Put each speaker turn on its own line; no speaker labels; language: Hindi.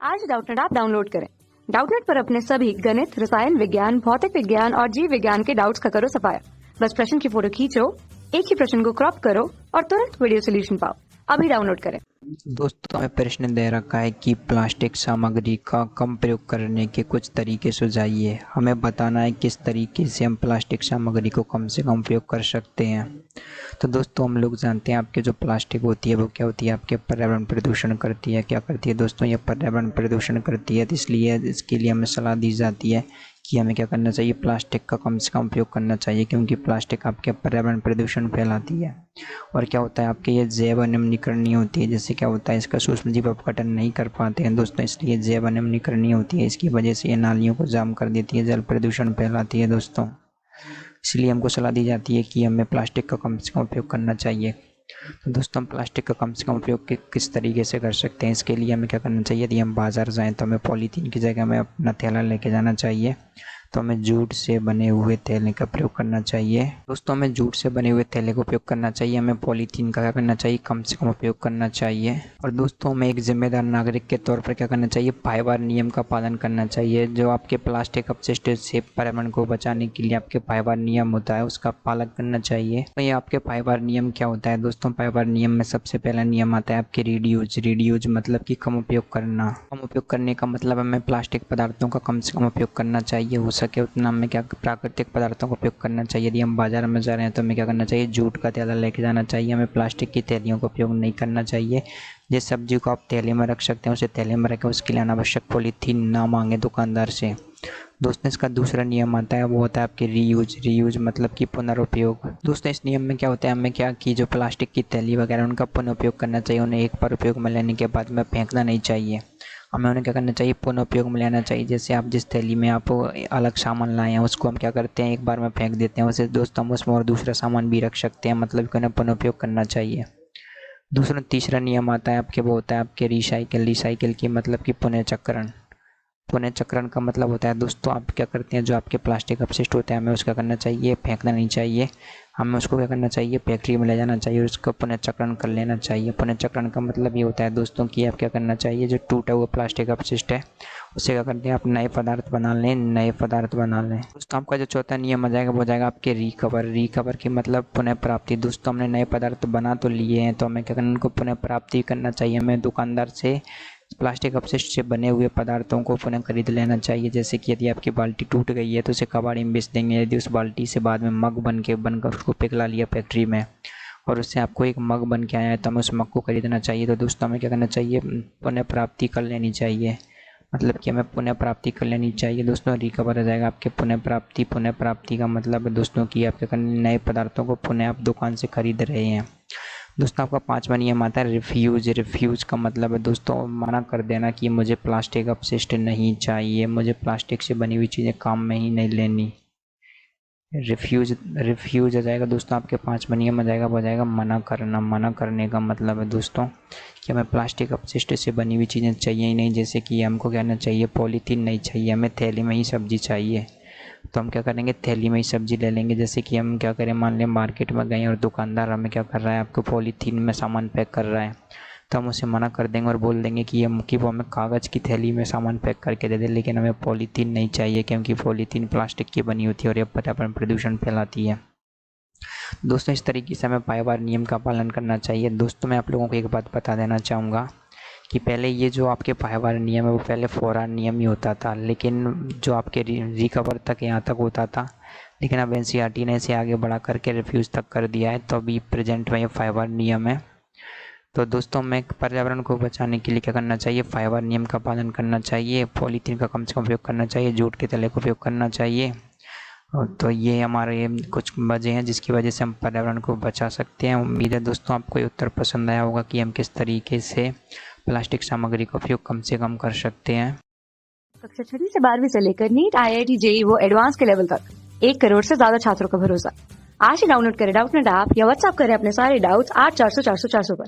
आज डाउटनेट ऐप डाउनलोड करें। डाउटनेट पर अपने सभी गणित, रसायन विज्ञान, भौतिक विज्ञान और जीव विज्ञान के डाउट्स का करो सफाया। बस प्रश्न की फोटो खींचो, एक ही प्रश्न को क्रॉप करो और तुरंत वीडियो सोल्यूशन पाओ। अभी डाउनलोड करें।
दोस्तों हमें प्रश्न दे रखा है कि प्लास्टिक सामग्री का कम प्रयोग करने के कुछ तरीके सुझाइए। हमें बताना है किस तरीके से हम प्लास्टिक सामग्री को कम से कम उपयोग कर सकते हैं। तो दोस्तों हम लोग जानते हैं आपके जो प्लास्टिक होती है वो क्या होती है, आपके पर्यावरण प्रदूषण करती है। क्या करती है दोस्तों, ये पर्यावरण प्रदूषण करती है। तो इसलिए इसके लिए हमें सलाह दी जाती है कि हमें क्या करना चाहिए, प्लास्टिक का कम से कम उपयोग करना चाहिए, क्योंकि प्लास्टिक आपके पर्यावरण प्रदूषण फैलाती है। और क्या होता है, आपके ये जैव अनिम्नीकरणीय होती है। जैसे क्या होता है, इसका सूक्ष्म जीव अपघटन नहीं कर पाते हैं दोस्तों, इसलिए जैव अनिम्नीकरणीय होती है। इसकी वजह से ये नालियों को जाम कर देती है, जल प्रदूषण फैलाती है दोस्तों। इसलिए हमको सलाह दी जाती है कि हमें प्लास्टिक का कम से कम उपयोग करना चाहिए। तो दोस्तों हम प्लास्टिक का कम से कम उपयोग किस तरीके से कर सकते हैं, इसके लिए हमें क्या करना चाहिए। यदि हम बाज़ार जाएँ तो हमें पॉलीथीन की जगह में अपना थैला लेके जाना चाहिए। तो हमें जूट से बने हुए थैले का प्रयोग करना चाहिए। दोस्तों हमें जूट से बने हुए थैले का उपयोग करना चाहिए। हमें पॉलीथीन का क्या करना चाहिए, कम से कम उपयोग करना चाहिए। और दोस्तों हमें एक जिम्मेदार नागरिक के तौर पर क्या करना चाहिए, 5 बार नियम का पालन करना चाहिए। जो आपके प्लास्टिक अपशिष्ट से पर्यावरण को बचाने के लिए आपके 5 बार नियम होता है, उसका पालन करना चाहिए। तो ये आपके 5 बार नियम क्या होता है दोस्तों, 5 बार नियम में सबसे पहला नियम आता है आपके रीड्यूज। रीड्यूज मतलब कि कम उपयोग करना। कम उपयोग करने का मतलब हमें प्लास्टिक पदार्थों का कम से कम उपयोग करना चाहिए। हो सके उतना हमें क्या प्राकृतिक पदार्थों का उपयोग करना चाहिए। यदि हम बाजार में जा रहे हैं तो हमें क्या करना चाहिए, जूट का थैला लेके जाना चाहिए। हमें प्लास्टिक की थैलियों का उपयोग नहीं करना चाहिए। जिस सब्जी को आप थैले में रख सकते हैं उसे थैले में रखें, उसके लिए अनावश्यक पॉलीथीन ना मांगे दुकानदार से। दोस्तों इसका दूसरा नियम आता है, वो होता है आपके रीयूज। रीयूज मतलब कि पुनरुपयोग। दोस्तों इस नियम में क्या होता है, हमें क्या कि जो प्लास्टिक की थैली वगैरह उनका पुनः उपयोग करना चाहिए। उन्हें एक बार उपयोग में लेने के बाद में फेंकना नहीं चाहिए। हमें उन्हें क्या करना चाहिए, पुनः उपयोग में लेना चाहिए। जैसे आप जिस थैली में आप अलग सामान लाए हैं उसको हम क्या करते हैं, एक बार में फेंक देते हैं। वैसे दोस्तों हम उसमें और दूसरा सामान भी रख सकते हैं, मतलब कि उन्हें पुनः उपयोग करना चाहिए। दूसरा तीसरा नियम आता है आपके, वो होता है आपके रिसाइकिल। रिसाइकिल की मतलब कि पुनः चक्रण। पुनः चक्रण का मतलब होता है दोस्तों, आप क्या करते हैं, जो आपके प्लास्टिक अपशिष्ट होते हैं हमें उसका करना चाहिए, फेंकना नहीं चाहिए। हमें उसको क्या करना चाहिए, फैक्ट्री में ले जाना चाहिए और उसका पुनः चक्रण कर लेना चाहिए। पुनः चक्रण का मतलब ये होता है दोस्तों कि आप क्या करना चाहिए, जो टूटा हुआ प्लास्टिक अपशिष्ट है उससे क्या करते हैं, आप नए पदार्थ बना लें। नए पदार्थ बना लें दोस्तों। आपका जो चौथा नियम आ जाएगा वो जाएगा आपके रिकवर। रिकवर की मतलब पुनः प्राप्ति। दोस्तों हमने नए पदार्थ बना तो लिए हैं, तो हमें क्या करना, उनको पुनः प्राप्ति करना चाहिए। हमें दुकानदार से प्लास्टिक अपशिष्ट से बने हुए पदार्थों को पुनः खरीद लेना चाहिए। जैसे कि यदि आपकी बाल्टी टूट गई है तो उसे कबाड़ी में बेच देंगे। यदि उस बाल्टी से बाद में मग बनकर उसको पिघला लिया फैक्ट्री में और उससे आपको एक मग बन के आया है तो हमें उस मग को खरीदना चाहिए। तो दोस्तों हमें क्या करना चाहिए, पुनः प्राप्ति कर लेनी चाहिए। मतलब कि हमें पुनः प्राप्ति कर लेनी चाहिए दोस्तों। रिकवर हो जाएगा आपके पुनः प्राप्ति। पुनः प्राप्ति का मतलब है दोस्तों कि आप क्या करने, नए पदार्थों को पुनः आप दुकान से खरीद रहे हैं। दोस्तों आपका 5वां नियम आता है रिफ्यूज। रिफ्यूज का मतलब है दोस्तों मना कर देना कि मुझे प्लास्टिक अपशिष्ट नहीं चाहिए, मुझे प्लास्टिक से बनी हुई चीज़ें काम में ही नहीं लेनी। रिफ्यूज आ जाएगा दोस्तों आपके 5वां नियम आ जाएगा, वो जाएगा मना करना। मना करने का मतलब है दोस्तों कि हमें प्लास्टिक अपशिष्ट से बनी हुई चीज़ें चाहिए ही नहीं। जैसे कि हमको कहना चाहिए पॉलीथीन नहीं चाहिए, हमें थैली में ही सब्जी चाहिए। तो हम क्या करेंगे, थैली में ही सब्जी ले लेंगे। जैसे कि हम क्या करें, मान लें मार्केट में गए और दुकानदार हमें क्या कर रहा है, आपको पॉलीथीन में सामान पैक कर रहा है, तो हम उसे मना कर देंगे और बोल देंगे कि वो हमें कागज़ की थैली में सामान पैक करके दे दे, लेकिन हमें पॉलीथीन नहीं चाहिए, क्योंकि पॉलीथीन प्लास्टिक की बनी होती है और यह पर्यावरण प्रदूषण फैलाती है। दोस्तों इस तरीके से हमें 5 बार नियम का पालन करना चाहिए। दोस्तों मैं आप लोगों को एक बात बता देना चाहूँगा कि पहले ये जो आपके 5 बार नियम है वो पहले 4 आवर नियम ही होता था, लेकिन जो आपके रिकवर तक यहाँ तक होता था, लेकिन अब एनसीईआरटी ने इसे आगे बढ़ा करके रिफ्यूज़ तक कर दिया है। तो अभी प्रेजेंट में ये 5 बार नियम है। तो दोस्तों हमें पर्यावरण को बचाने के लिए क्या करना चाहिए, 5 बार नियम का पालन करना चाहिए। पॉलीथीन का कम से कम उपयोग करना चाहिए, जूट के थैले का उपयोग करना चाहिए। तो ये हमारे कुछ वजह हैं जिसकी वजह से हम पर्यावरण को बचा सकते हैं। उम्मीद है दोस्तों आपको ये उत्तर पसंद आया होगा कि हम किस तरीके से प्लास्टिक सामग्री का उपयोग कम से कम कर सकते हैं।
कक्षा 6वीं से 12वीं से लेकर नीट, IIT, JEE वो एडवांस के लेवल तक 1 करोड़ से ज्यादा छात्रों का भरोसा। आज ही डाउनलोड करें डाउटनेट ऐप या व्हाट्सएप करें अपने सारे डाउट्स 8400 400 400 पर।